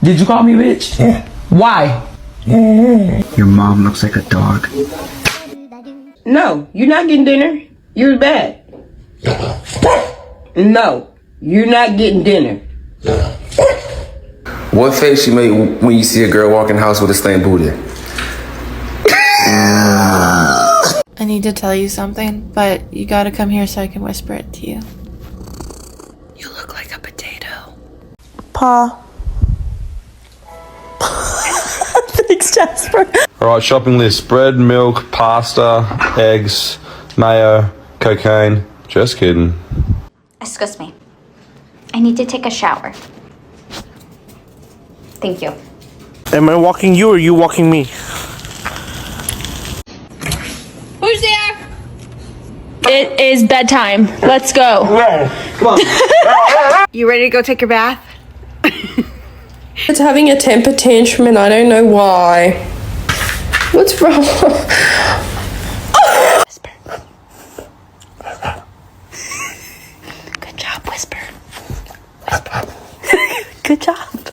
Did you call me bitch? Yeah. Why? Your mom looks like a dog. No, you're not getting dinner. You're bad. No, you're not getting dinner. What face you make when you see a girl walk in the house with a stained booty? I need to tell you something, but you gotta come here so I can whisper it to you. You look like a potato. Pa. Thanks, Jasper. Alright, shopping list. Bread, milk, pasta, eggs, mayo, cocaine. Just kidding. Excuse me. I need to take a shower. Thank you. Am I walking you or you walking me? Who's there? It is bedtime. Let's go. Come on. You ready to go take your bath? It's having a temper tantrum and I don't know why. What's wrong? Good job, Whisper. Whisper. Good job.